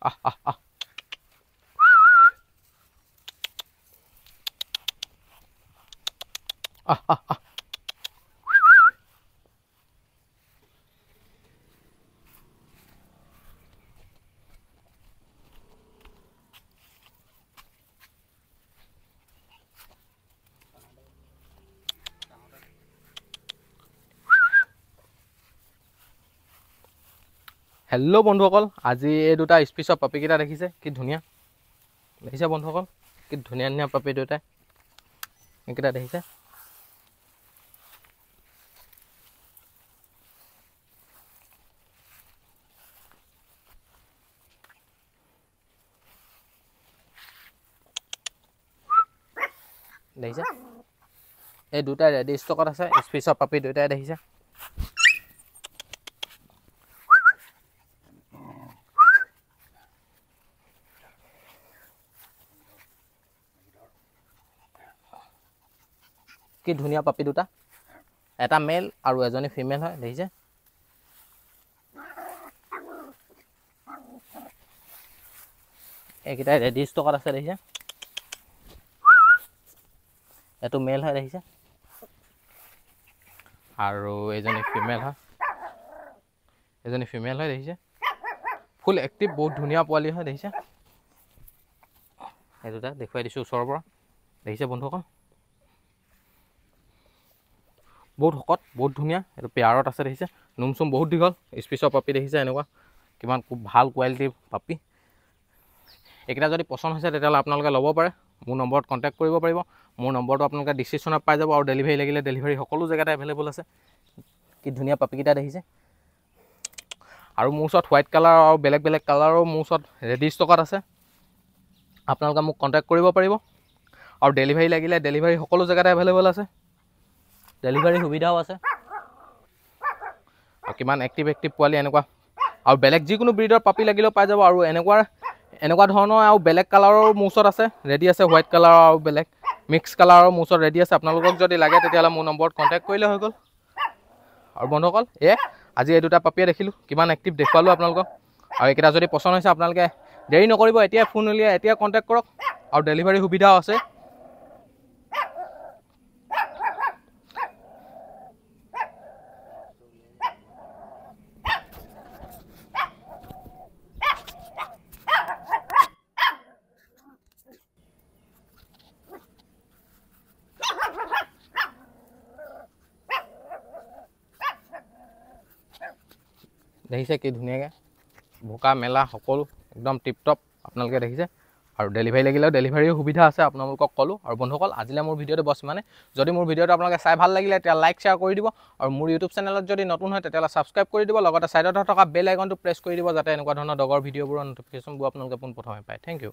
আহ আহ আহ আহ আহ আহ হেল্ল' বন্ধুসকল, আজি এই দুটা স্পিচৰ পাপিকেইটা দেখিছে কি ধুনীয়া দেখিছে বন্ধুসকল, কি ধুনীয়া ধুনীয়া পাপি দুটাই এইকেইটা দেখিছে। দেখিছে এই দুটাই ৰেডি ষ্টকত আছে, স্পিচৰ পাপি দুটাই দেখিছে। কি ধুনীয়া পাপি দুটা, এটা মেল আৰু এজনী ফিমেল হয় দেখিছে। এইকেইটাই ৰেডি ষ্টকত আছে দেখিছে। এইটো মেল হয় দেখিছে আৰু এইজনী ফিমেল হয়, এজনী ফিমেল হয় দেখিছে। ফুল এক্টিভ, বহুত ধুনীয়া পোৱালি হয় দেখিছে। এই দুটা দেখুৱাই দিছোঁ ওচৰৰ পৰা দেখিছে বন্ধুসকল, বহুত শকত, বহুত ধুনীয়া। এইটো পেয়াৰত আছে দেখিছে, নোম চুম বহুত দীঘল, স্পিচৰ পাপি দেখিছে। এনেকুৱা কিমান খুব ভাল কোৱালিটিৰ পাপি। এইকেইটা যদি পচন্দ হৈছে তেতিয়াহ'লে আপোনালোকে ল'ব পাৰে, মোৰ নম্বৰত কণ্টেক্ট কৰিব পাৰিব। মোৰ নম্বৰটো আপোনালোকে ডিছক্ৰিপশ্যনত পাই যাব, আৰু ডেলিভাৰী লাগিলে ডেলিভাৰী সকলো জেগাতে এভেইলেবল আছে। কি ধুনীয়া পাপিকেইটা দেখিছে। আৰু মোৰ ওচৰত হোৱাইট কালাৰ আৰু বেলেগ বেলেগ কালাৰো মোৰ ওচৰত ৰেডি ষ্টকত আছে, আপোনালোকে মোক কণ্টেক্ট কৰিব পাৰিব। আৰু ডেলিভাৰী লাগিলে ডেলিভাৰী সকলো জেগাতে এভেইলেবল আছে, ডেলিভাৰী সুবিধাও আছে। আৰু কিমান এক্টিভ পোৱালি এনেকুৱা, আৰু বেলেগ যিকোনো ব্ৰিডৰ পাপি লাগিলেও পাই যাব। আৰু এনেকুৱা ধৰণৰ আৰু বেলেগ কালাৰৰ মোৰ ওচৰত আছে ৰেডি আছে, হোৱাইট কালাৰ আৰু বেলেগ মিক্স কালাৰৰ মোৰ ওচৰত ৰেডি আছে। আপোনালোকক যদি লাগে তেতিয়াহ'লে মোৰ নম্বৰত কণ্টেক্ট কৰিলে হৈ গ'ল। আৰু বন্ধুসকল, আজি এই দুটা পাপিয়ে দেখিলোঁ, কিমান এক্টিভ দেখুৱালোঁ আপোনালোকক। আৰু এইকেইটা যদি পচন্দ হৈছে আপোনালোকে দেৰি নকৰিব, এতিয়াই ফোন উলিয়াই এতিয়া কণ্টেক্ট কৰক। আৰু ডেলিভাৰী সুবিধাও আছে। দেখিছে কি ধুনীয়াকৈ ভোকা মেলা সকলো একদম টিপটপ আপোনালোকে দেখিছে। আৰু ডেলিভাৰী লাগিলেও ডেলিভাৰীও সুবিধা আছে, আপোনালোকক ক'লোঁ। আৰু বন্ধুসকল, আজিলৈ মোৰ ভিডিঅ'টো বছ মানে, যদি মোৰ ভিডিঅ'টো আপোনালোকে চাই ভাল লাগিলে তেতিয়া লাইক শ্বেয়াৰ কৰি দিব। আৰু মোৰ ইউটিউব চেনেলত যদি নতুন হয় তেতিয়াহ'লে ছাবস্ক্ৰাইব কৰি দিব, লগতে ছাইডত থকা বেল আইকনটো প্ৰেছ কৰি দিব, যাতে এনেকুৱা ধৰণৰ ডগৰ ভিডিঅ'বোৰৰ ন'টিফিকেশ্যনবোৰ আপোনালোকে পোনপ্ৰথমে পায়। Thank U.